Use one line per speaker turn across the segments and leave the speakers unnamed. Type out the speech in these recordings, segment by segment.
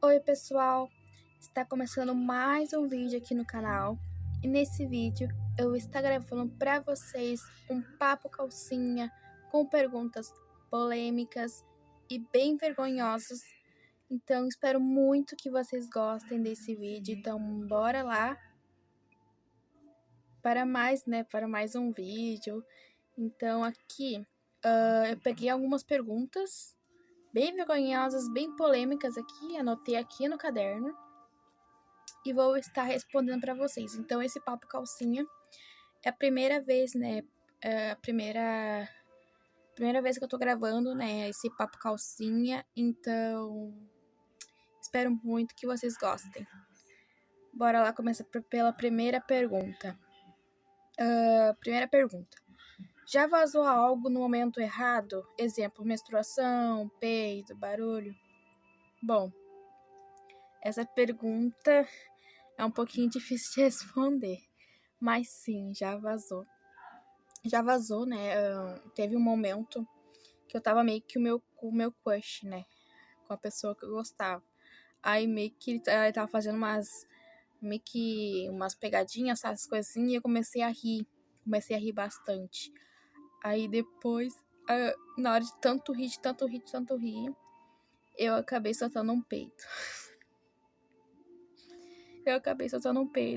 Oi pessoal, está começando mais um vídeo aqui no canal e nesse vídeo eu estou gravando para vocês um papo calcinha com perguntas polêmicas e bem vergonhosas. Então espero muito que vocês gostem desse vídeo, então bora lá para mais um vídeo. Então aqui eu peguei algumas perguntas bem vergonhosas, bem polêmicas aqui, anotei aqui no caderno e vou estar respondendo para vocês. Então, esse papo calcinha é a primeira vez, né? É a primeira vez que eu tô gravando, né? Esse papo calcinha. Então, espero muito que vocês gostem. Bora lá começar pela primeira pergunta. Primeira pergunta. Já vazou algo no momento errado? Exemplo, menstruação, peido, barulho? Bom, essa pergunta é um pouquinho difícil de responder, mas sim, já vazou. Já vazou, né? Teve um momento que eu tava meio que com o meu crush, né? Com a pessoa que eu gostava. Aí meio que ele tava fazendo umas pegadinhas, sabe? Essas coisinhas, e eu comecei a rir. Comecei a rir bastante. Aí depois, na hora de tanto rir, eu acabei soltando um peido.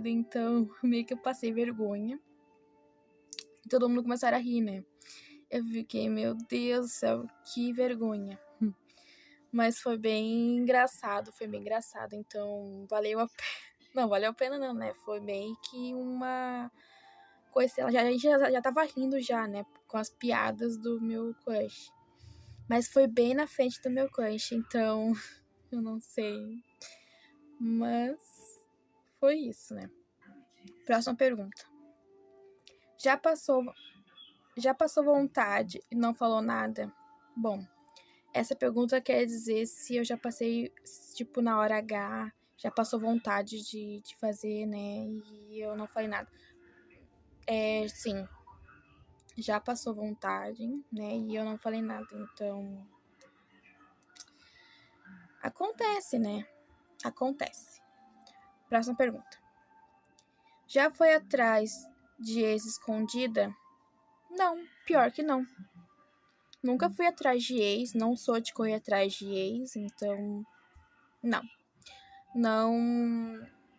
Então meio que eu passei vergonha. E todo mundo começaram a rir, né? Eu fiquei, meu Deus do céu, que vergonha. Mas foi bem engraçado, Então, valeu a pena. Não, valeu a pena não, né? Foi meio que uma coisa, a gente já tava rindo já, né? Com as piadas do meu crush. Mas foi bem na frente do meu crush, então eu não sei. Mas foi isso, né? Próxima pergunta. Já passou vontade e não falou nada? Bom, essa pergunta quer dizer se eu já passei, tipo, na hora H, já passou vontade de fazer, né? E eu não falei nada. Sim, já passou vontade, né? E eu não falei nada. Então, acontece, né? Acontece. Próxima pergunta. Já foi atrás de ex escondida? Não, pior que não. Nunca fui atrás de ex, não sou de correr atrás de ex, então não.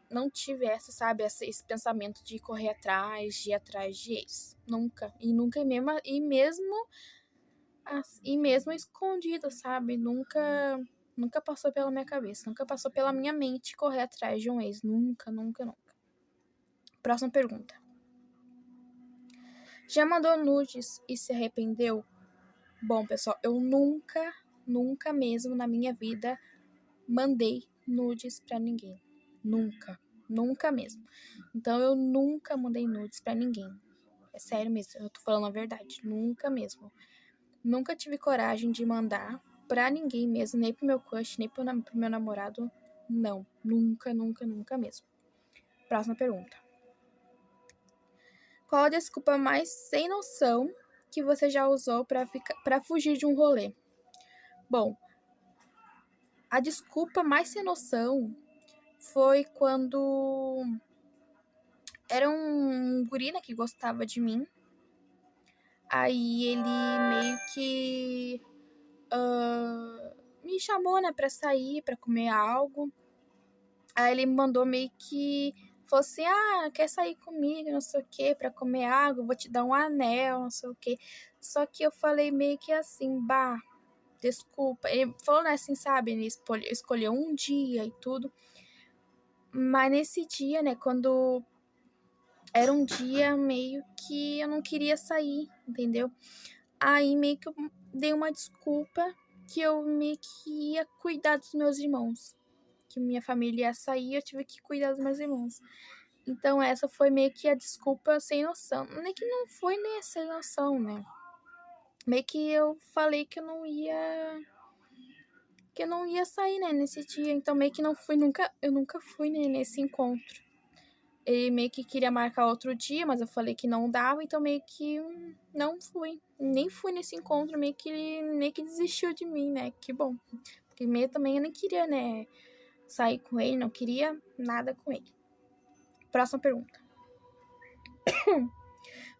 Não tive esse pensamento de correr atrás, de ir atrás de ex. Nunca. E mesmo escondido, sabe? Nunca passou pela minha cabeça, nunca passou pela minha mente correr atrás de um ex. Nunca. Próxima pergunta. Já mandou nudes e se arrependeu? Bom, pessoal, eu nunca mesmo na minha vida mandei nudes pra ninguém. Nunca mesmo. Então eu nunca mandei nudes pra ninguém. É sério mesmo, eu tô falando a verdade. Nunca mesmo. Nunca tive coragem de mandar pra ninguém mesmo, nem pro meu crush, nem pro meu namorado. Não. Nunca mesmo. Próxima pergunta. Qual a desculpa mais sem noção que você já usou pra fugir de um rolê? Bom, a desculpa mais sem noção foi quando era um guri, né, que gostava de mim. Aí ele meio que me chamou, né, pra sair, pra comer algo. Aí ele me mandou meio que fosse, quer sair comigo, não sei o que, pra comer algo, vou te dar um anel, não sei o que. Só que eu falei meio que assim, desculpa. Ele falou, né, assim, sabe, ele escolheu um dia e tudo. Mas nesse dia, né, quando era um dia meio que eu não queria sair, entendeu? Aí meio que eu dei uma desculpa que eu meio que ia cuidar dos meus irmãos. Que minha família ia sair, eu tive que cuidar dos meus irmãos. Então essa foi meio que a desculpa sem noção. Nem que não foi nem sem noção, né? Meio que eu falei que eu não ia sair, né, nesse dia. Então meio que eu nunca fui, né, nesse encontro. Ele meio que queria marcar outro dia, mas eu falei que não dava, então meio que não fui. Nem fui nesse encontro, meio que ele desistiu de mim, né? Que bom. Porque meio também eu nem queria, né? sair com ele, não queria nada com ele. Próxima pergunta.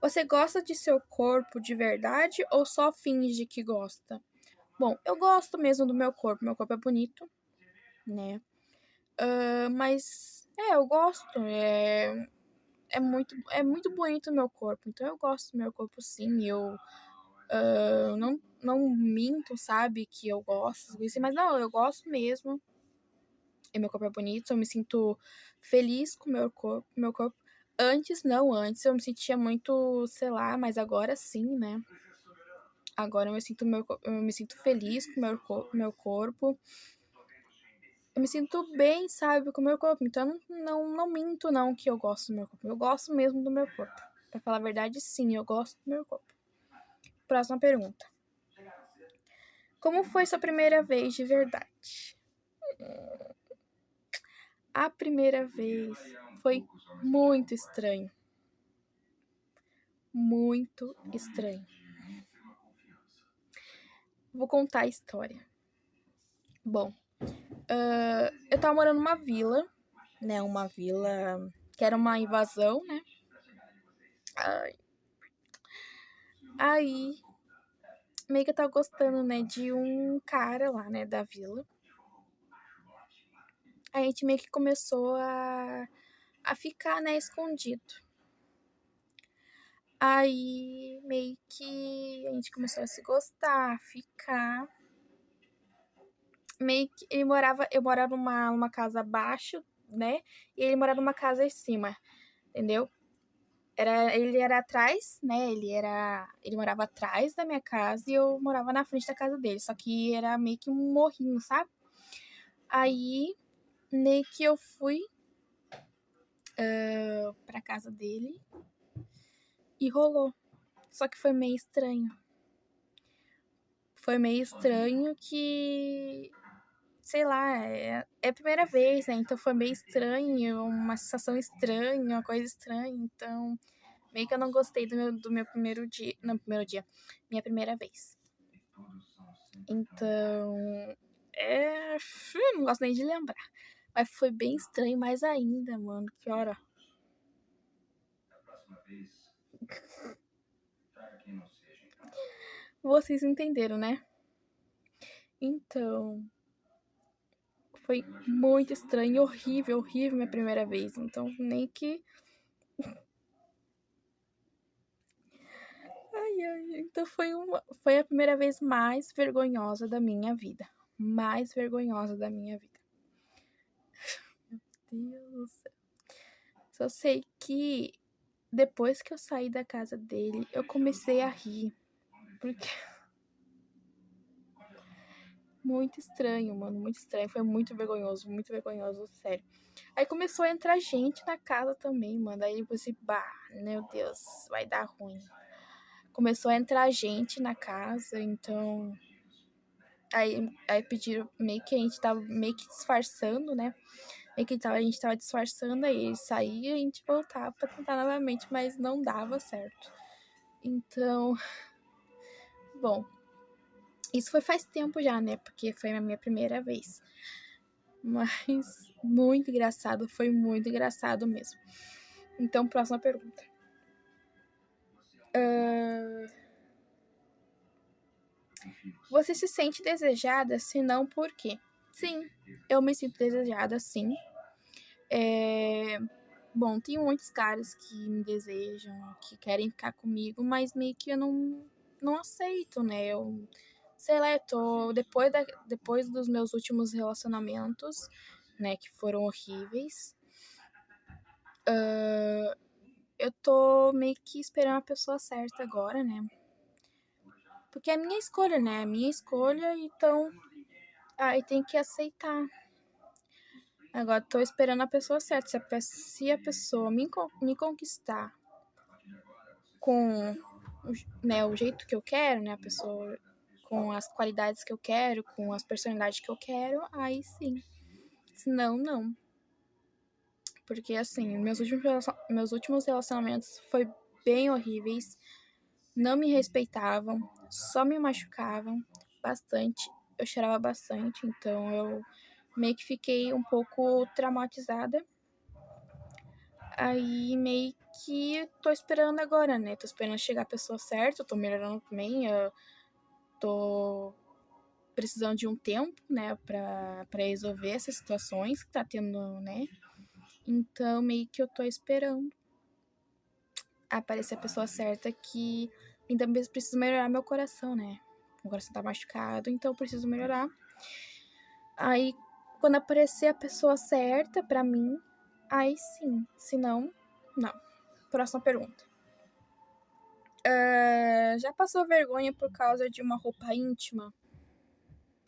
Você gosta de seu corpo de verdade ou só finge que gosta? Bom, eu gosto mesmo do meu corpo é bonito, né? Mas, eu gosto, é muito bonito o meu corpo, então eu gosto do meu corpo sim, eu não minto, sabe, que eu gosto, mas não, eu gosto mesmo, e meu corpo é bonito, eu me sinto feliz com o meu corpo. Antes eu me sentia muito, sei lá, mas agora sim, né? Agora eu me sinto feliz com o meu corpo. Eu me sinto bem, sabe, com o meu corpo. Então, não minto, não, que eu gosto do meu corpo. Eu gosto mesmo do meu corpo. Pra falar a verdade, sim, eu gosto do meu corpo. Próxima pergunta. Como foi sua primeira vez de verdade? A primeira vez foi muito estranho. Muito estranho. Vou contar a história. Bom, eu tava morando numa vila, né? Uma vila que era uma invasão, né? Aí, meio que eu tava gostando, né, de um cara lá, né, da vila. Aí a gente meio que começou a ficar, né, escondido. Aí, meio que a gente começou a se gostar, a ficar. Meio que eu morava numa casa abaixo, né, e ele morava numa casa em cima, entendeu? Ele era atrás, né, ele morava atrás da minha casa e eu morava na frente da casa dele, só que era meio que um morrinho, sabe? Aí, meio que eu fui pra casa dele e rolou. Só que foi meio estranho. Foi meio estranho que, sei lá, é a primeira vez, né? Então foi meio estranho, uma sensação estranha, uma coisa estranha. Então, meio que eu não gostei do meu primeiro dia. Não, primeiro dia. Minha primeira vez. Então, não gosto nem de lembrar. Mas foi bem estranho, mais ainda, mano. Que hora? Vocês entenderam, né? Então, foi muito estranho, horrível, horrível minha primeira vez. Então, nem que. Ai, ai. Então, foi a primeira vez mais vergonhosa da minha vida. Mais vergonhosa da minha vida. Meu Deus do céu. Só sei que depois que eu saí da casa dele, eu comecei a rir. Porque. Muito estranho, mano. Muito estranho. Foi muito vergonhoso, sério. Aí começou a entrar gente na casa também, mano. Aí você, bah, meu Deus, vai dar ruim. Começou a entrar gente na casa, então. Aí pediram, meio que a gente tava meio que disfarçando, né? Meio que a gente tava disfarçando, aí ele saía e a gente voltava pra tentar novamente, mas não dava certo. Então, bom, isso foi faz tempo já, né? Porque foi a minha primeira vez. Mas muito engraçado, foi muito engraçado mesmo. Então, próxima pergunta. Você se sente desejada? Se não, por quê? Sim, eu me sinto desejada, sim. Bom, tem muitos caras que me desejam, que querem ficar comigo, mas meio que eu não aceito, né? Eu, sei lá, eu tô. Depois dos meus últimos relacionamentos, né, que foram horríveis, eu tô meio que esperando a pessoa certa agora, né? Porque é a minha escolha, né? É a minha escolha, então aí tem que aceitar. Agora tô esperando a pessoa certa. Se a pessoa me conquistar com né, o jeito que eu quero, né? A pessoa com as qualidades que eu quero, com as personalidades que eu quero, aí sim. Senão, não. Porque assim, meus últimos relacionamentos foi bem horríveis. Não me respeitavam, só me machucavam bastante. Eu chorava bastante, então meio que fiquei um pouco traumatizada. Aí meio que tô esperando agora, né? Tô esperando chegar a pessoa certa, eu tô melhorando também, eu tô precisando de um tempo, né, pra resolver essas situações que tá tendo, né? Então meio que eu tô esperando aparecer a pessoa certa que ainda preciso melhorar meu coração, né? O coração tá machucado, então eu preciso melhorar. Aí, quando aparecer a pessoa certa pra mim, aí sim. Se não, não. Próxima pergunta. Já passou vergonha por causa de uma roupa íntima?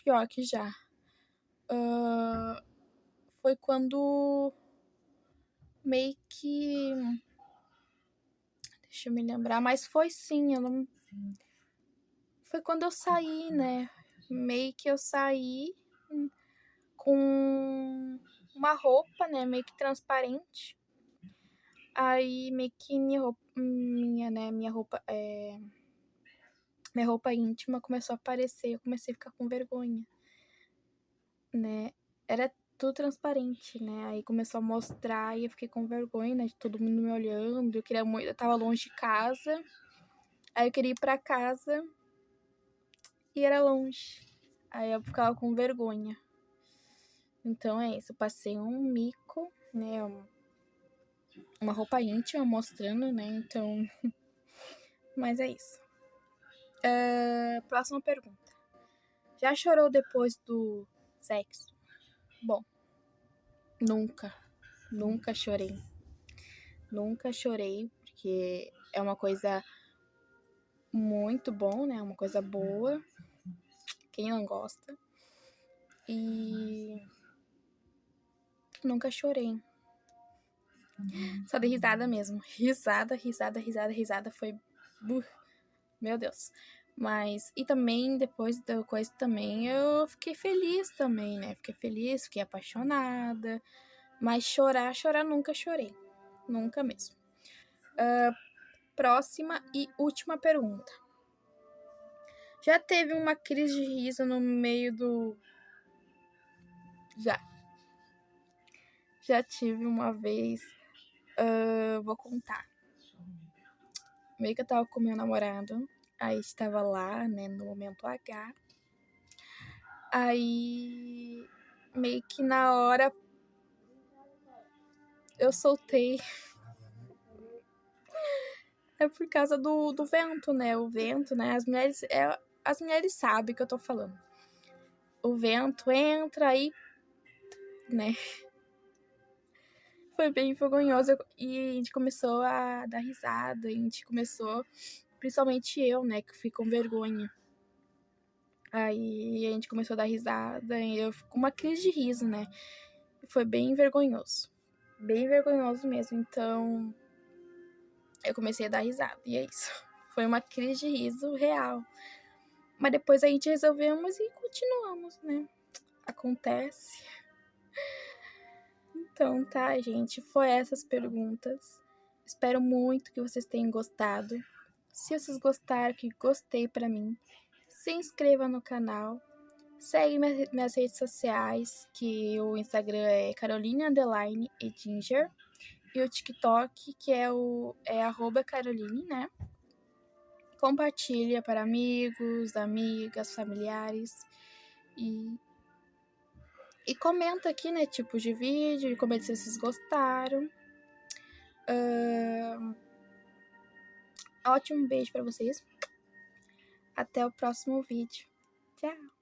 Pior que já. Foi quando meio que. Deixa eu me lembrar, mas foi sim, eu não. Foi quando eu saí, né? Meio que eu saí com uma roupa, né? Meio que transparente. Aí meio que minha roupa íntima começou a aparecer, eu comecei a ficar com vergonha, né? Era tudo transparente, né? Aí começou a mostrar e eu fiquei com vergonha, né? De todo mundo me olhando. Eu queria muito, eu tava longe de casa. Aí eu queria ir pra casa e era longe. Aí eu ficava com vergonha. Então é isso, eu passei um mico, né? Uma roupa íntima mostrando, né? Então. Mas é isso. Próxima pergunta. Já chorou depois do sexo? Bom, nunca. Nunca chorei. Nunca chorei, porque é uma coisa muito bom, né? Uma coisa boa. Quem não gosta? E nunca chorei. Só dei risada mesmo. Risada, risada, risada, risada. Foi. Meu Deus. Mas, e também, depois da coisa também, eu fiquei feliz também, né? Fiquei feliz, fiquei apaixonada. Mas chorar, chorar nunca chorei. Nunca mesmo. Próxima e última pergunta. Já teve uma crise de riso no meio do... Já. Já tive uma vez. Vou contar. Meio que eu tava com meu namorado. Aí estava lá, né, no momento H. Aí, meio que na hora, eu soltei. É por causa do vento, né? O vento, né? As mulheres sabem o que eu tô falando. O vento entra aí, né? Foi bem vergonhoso e a gente começou a dar risada. A gente começou, principalmente eu, né? Que fui com vergonha. Aí a gente começou a dar risada e eu fico com uma crise de riso, né? Foi bem vergonhoso. Bem vergonhoso mesmo. Então, eu comecei a dar risada. E é isso. Foi uma crise de riso real. Mas depois a gente resolvemos e continuamos, né? Acontece. Então, tá, gente? Foi essas perguntas. Espero muito que vocês tenham gostado. Se vocês gostaram, que gostei pra mim, se inscreva no canal. Segue minhas redes sociais, que o Instagram é Caroline_Edinger. E o TikTok, que é @Caroline, né? Compartilha para amigos, amigas, familiares. E comenta aqui, né, tipo de vídeo, e comenta se vocês gostaram. Ótimo beijo para vocês. Até o próximo vídeo. Tchau!